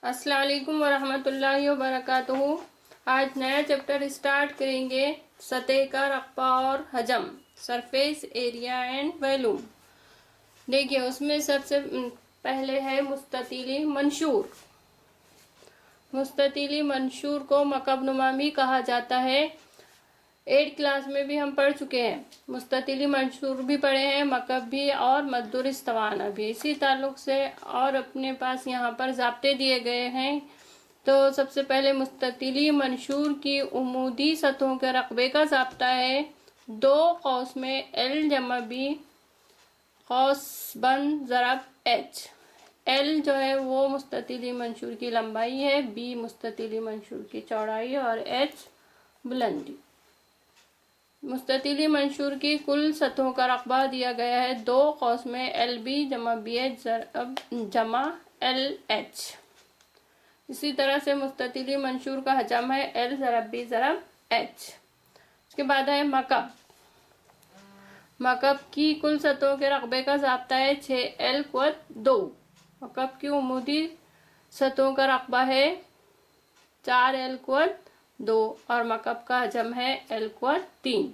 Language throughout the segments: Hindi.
अस्सलाम वालेकुम वरहमतुल्लाहि वबरकातुहू। आज नया चैप्टर स्टार्ट करेंगे। सतह का रकबा और हजम, सरफेस एरिया एंड वॉल्यूम। देखिए उसमें सबसे पहले है मुस्ततीली मंशूर। मुस्ततीली मंशूर को मकबनुमा भी कहा जाता है। 8 क्लास में भी हम पढ़ चुके हैं। मुस्ततीली मंशूर भी पढ़े हैं, मकब भी और मद्दुर इस्तवाना भी। इसी ताल्लुक से और अपने पास यहाँ पर ज़ाब्ते दिए गए हैं। तो सबसे पहले मुस्ततीली मंशूर की उमूदी सतहों के रकबे का ज़ाब्ता है 2 कौस में L जमा B कौस बन ज़रब H। L जो है वो मुस्ततीली मंशूर की लंबाई है, B मुस्ततीली मंशूर की चौड़ाई और H बुलंदी। मुस्ततीली मंशूर की कुल सतहों का रकबा दिया गया है 2 कौस में LB जमा BH जमा LH। इसी तरह से मुस्ततीली मंशूर का हजम है L ज़रब B ज़रब H। उसके बाद है मकब। मकब की कुल सतहों के रकबे का ज़ाब्ता है 6L क़ुव्वत 2। मकब की उमूदी सतहों का रकबा है 4L क़ुव्वत 2 और मकब का हजम है L क़ुव्वत 3।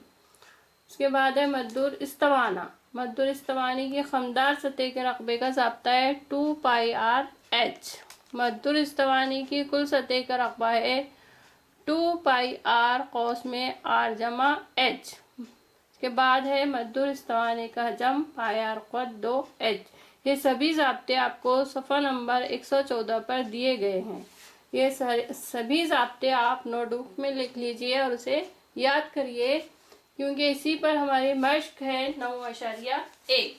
उसके बाद है मद्दुर इस्तवाना। मद्दुर इस्तवानी की खमदार सतह के रकबे का ज़ाब्ता है 2 पाई R H। मद्दुर इस्तवानी की कुल सतह का रकबा है 2 पाई R कौस में R जमा H। इसके बाद है मद्दुर इस्तवानी का हजम पाई R क़ुव्वत 2 H। ये सभी ज़ाब्ते आपको सफ़ा नंबर 114 पर दिए गए हैं। ये सभी ज़ाब्ते आप नोटबुक में लिख लीजिए और उसे याद करिए, क्योंकि इसी पर हमारी मश्क है 9.1।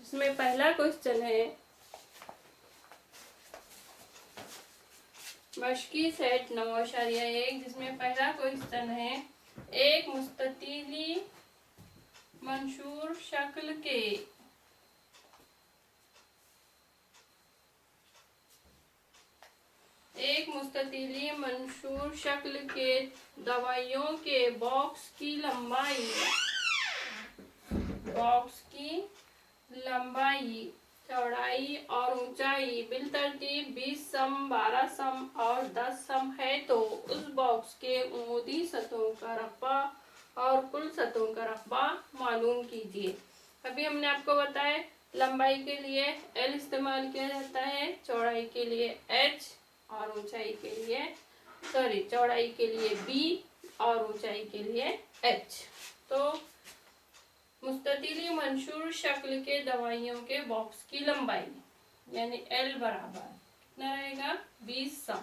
इसमें पहला क्वेश्चन है मश्की सेट 9.1, जिसमें पहला क्वेश्चन है एक मुस्ततीली मंशूर शक्ल के दवाइयों के बॉक्स की लंबाई चौड़ाई और ऊंचाई बिलतरतीब 20 सम, 12 सम और 10 सम है तो उस बॉक्स के उमूदी सतहों का रकबा और कुल सतहों का रकबा मालूम कीजिए। अभी हमने आपको बताया लंबाई के लिए L इस्तेमाल किया जाता है, चौड़ाई के लिए H और चौड़ाई के लिए B और ऊंचाई के लिए H। तो मुस्ततीली मंशूर शक्ल के दवाइयों के बॉक्स की लंबाई यानी L बराबर कितना रहेगा 20 सम।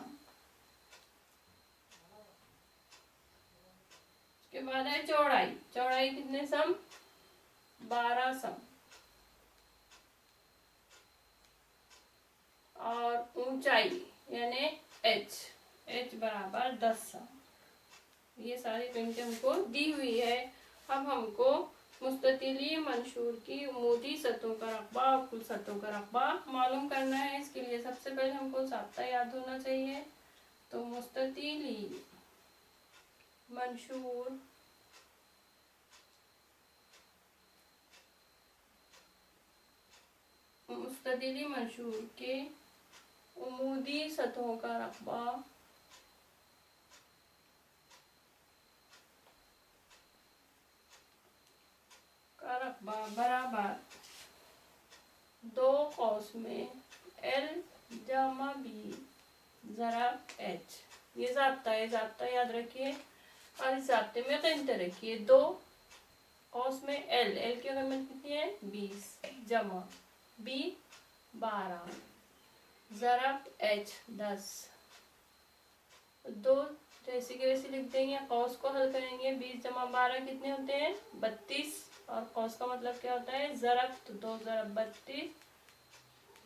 उसके बाद है चौड़ाई कितने सम 12 सम और ऊंचाई यानी H बराबर 10 सम। ये सारी यूनिट हमको दी हुई है। अब हमको मुस्ततीली मंशूर की उमूदी सतहों का रकबा और कुल सतहों का रकबा मालूम करना है। इसके लिए सबसे पहले हमको ज़ाब्ता याद होना चाहिए। तो मुस्ततीली मंशूर के उमूदी सतहों का रकबा बराबर 2 कौस में L जमा B ज़रब H। ये ज़ाब्ता याद रखिए और इस ज़ाब्ते में क़ीमतें रखिए। 2 कौस में L की कीमत कितनी है 20 जमा B 12 ज़रब H 10। 2 जैसे कि वैसे लिख देंगे। कौस को हल करेंगे 20 जमा 12 कितने होते हैं 32 और कौस का मतलब क्या होता है ज़रब, तो 2 ज़रब 32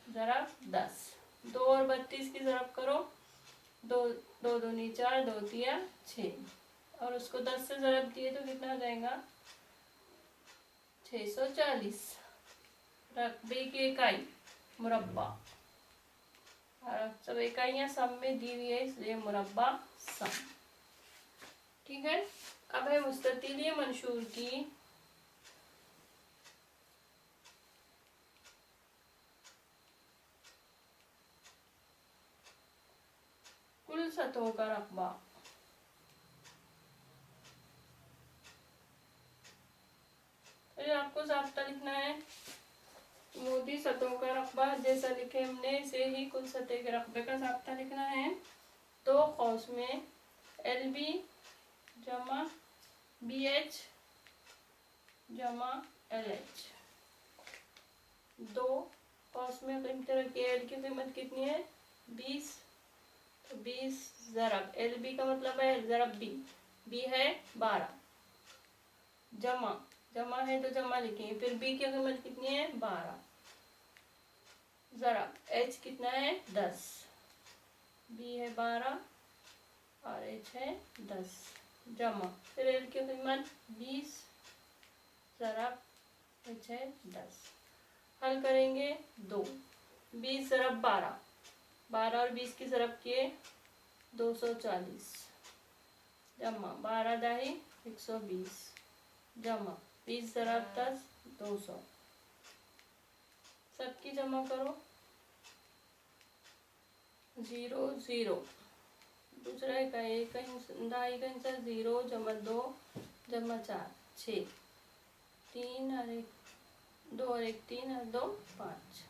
ज़रब 10। 2 और 32 की ज़रब करो 2 दूनी 4 2 तिया 6 और उसको 10 से ज़रब दिए तो कितना हो जाएगा 640। रकबे की इकाई मुरब्बा और सब इकाइयाँ सम में दी हुई है, इसलिए मुरब्बा सम। ठीक है। अब है मुस्ततीली मंशूर की सतहों का रकबा। फिर आपको ज़ाब्ता लिखना है, मोदी सतहों का रकबा जैसा लिखे हमने इसे ही कुल सतह के रकबे का ज़ाब्ता लिखना है। दो कौस में LB जमा BH जमा LH। दो कौस में कीमत रखी है, L की कीमत कितनी है 20, तो 20 ज़रब LB का मतलब है L ज़रब B है 12, जमा है तो जमा लिखेंगे, फिर B की कीमत कितनी है 12 ज़रब H कितना है 10, B है 12 और H है 10 जमा, फिर L की कीमत 20 ज़रब H है 10। हल करेंगे 20 ज़रब 12 और 20 की ज़रब किए 240 जमा 12 दाही 120 जमा 20 ज़रब 10 200। सबकी जमा करो 0 0, दूसरा इकाई दाई का हिस्सा 0 जमा 2 जमा 4 6, 3 और 1 2 और 1 3 और 2 5।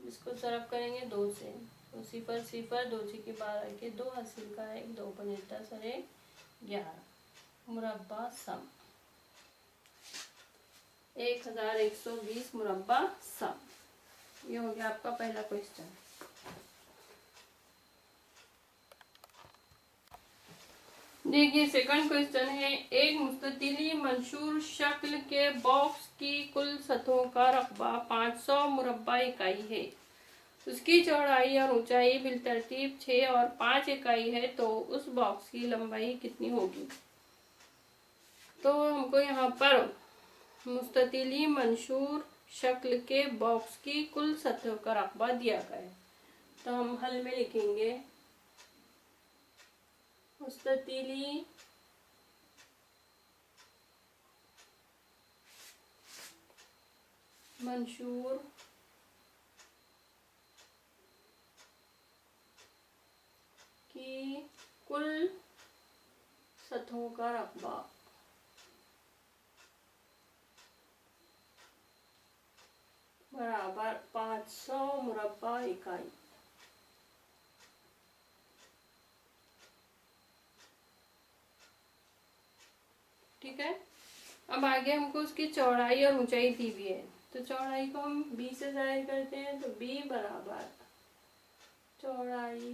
इसको सरफ करेंगे 2 से, तो 0 0 2 6 के 12 के 2 हासिल का 1 2 5 10 और 1 11 मुरब्बा सम 1120 मुरब्बा सम। ये हो गया आपका पहला क्वेश्चन। देखिए सेकंड क्वेश्चन है, एक मुस्ततिली मंशूर शक्ल के बॉक्स की कुल सतहों का रकबा 500 मुरब्बा इकाई है, उसकी चौड़ाई और ऊंचाई बिलतरतीब 6 और 5 इकाई है, तो उस बॉक्स की लंबाई कितनी होगी। तो हमको यहाँ पर मुस्ततिली मंशूर शक्ल के बॉक्स की कुल सतहों का रकबा दिया गया है, तो हम हल में लिखेंगे मुस्ततिली मंशूर की कुल सतहों का रकबा बराबर 500 मुरब्बा इकाई। ठीक है, अब आगे हमको उसकी चौड़ाई और ऊंचाई दी हुई है, तो चौड़ाई को हम B से जाहिर करते हैं, तो B बराबर चौड़ाई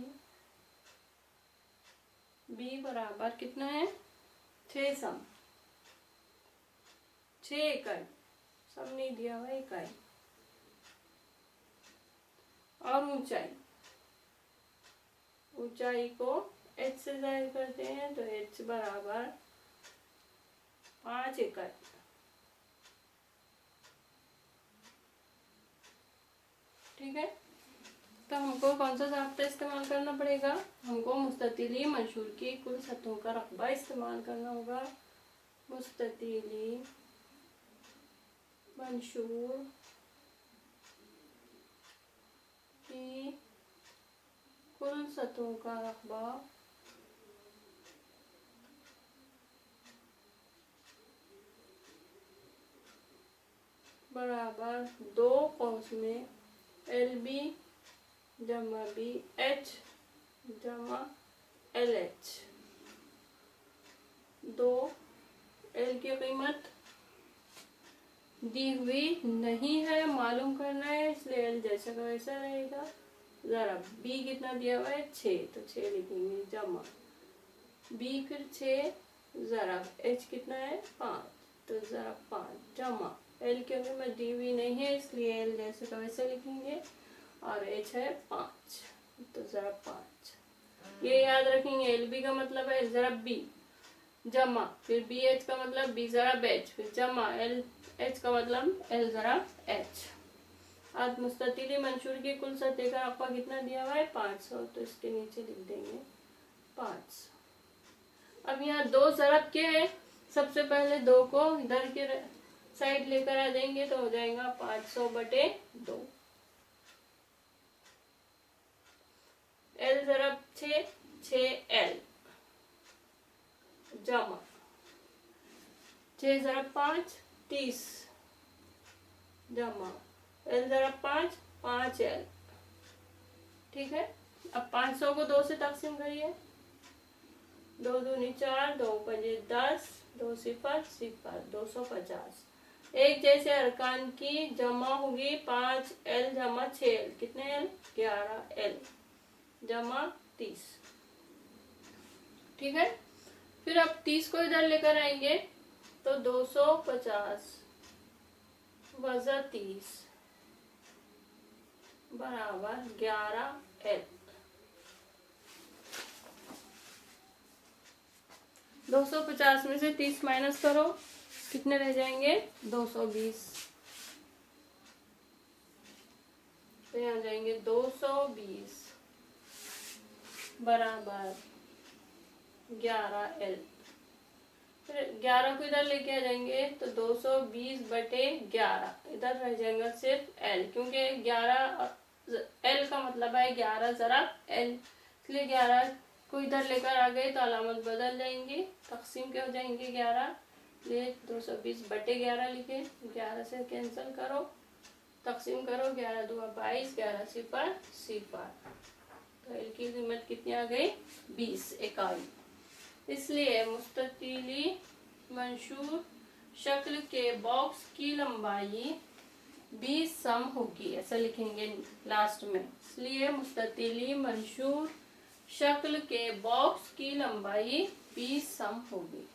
B बराबर कितना है 6 सम 6 इकाई, सम नहीं दिया हुआ इकाई, और ऊंचाई को H से जाहिर करते हैं, तो H बराबर 5 इकाई। ठीक है, तो हमको कौन सा ज़ाब्ता इस्तेमाल करना पड़ेगा, हमको मुस्ततिली मंशूर की कुल सतहों का रकबा इस्तेमाल करना होगा। मुस्ततिली मंशूर की कुल सतहों का रकबा बराबर 2 कौंस में LB जमा BH जमा LH। 2 L की कीमत दी हुई नहीं है, मालूम करना है, इसलिए L जैसा का वैसा रहेगा। जरा B कितना दिया हुआ है 6, तो 6 लिखेंगे जमा B फिर 6 जरा H कितना है 5, तो जरा 5 जमा L की कीमत दी हुई नहीं है, इसलिए L जैसे का वैसे लिखेंगे, और H है 5, तो जरा 5। ये याद रखेंगे, LB का मतलब है जरा B जमा फिर BH का मतलब B जरा H फिर जमा LH का मतलब L जरा H। आज मुस्ततिली मंशूर की कुल सतह का रकबा कितना दिया हुआ है 500, तो इसके नीचे लिख देंगे 5। अब यहाँ 2 ज़रब के हैं, सबसे पहले 2 को इधर के साइड लेकर आ जाएंगे, तो हो जाएगा 500/2। L ज़रब 6 6L जमा 6 × 5 30 जमा L × 5 5L। ठीक है, अब 500 को 2 से तकसीम करिए। 2 दूनी 4, 2 पंजे 10, 2 0 0 250। एक जैसे अरकान की जमा होगी 5L जमा 6L, कितने L 11L जमा 30। ठीक है, फिर अब 30 को इधर लेकर आएंगे तो 250 वजा 30 बराबर 11L। 250 में से 30 माइनस करो, कितने रह जाएंगे 220। तो यहाँ जाएंगे 220 बराबर 11L। फिर 11 को इधर लेके आ जाएंगे तो 220/11 इधर रह जाएगा सिर्फ L, क्योंकि 11 L का मतलब है 11 ज़रा L, इसलिए 11 को इधर लेकर आ गए तो अलामत बदल जाएंगी, तकसीम के हो जाएंगे 11, इसलिए 220/11 लिखे। 11 से कैंसिल करो, तकसीम करो, 11 दूना 22, 11 0 0। तो L की कीमत कितनी आ गई 20 इकाई। इसलिए मुस्ततीली मंशूर शक्ल के बॉक्स की लंबाई 20 सम होगी, ऐसा लिखेंगे लास्ट में। इसलिए मुस्ततीली मंशूर शक्ल के बॉक्स की लंबाई 20 सम होगी।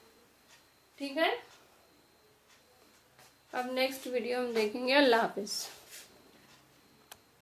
ठीक है, अब नेक्स्ट वीडियो में देखेंगे। अल्लाह हाफिज।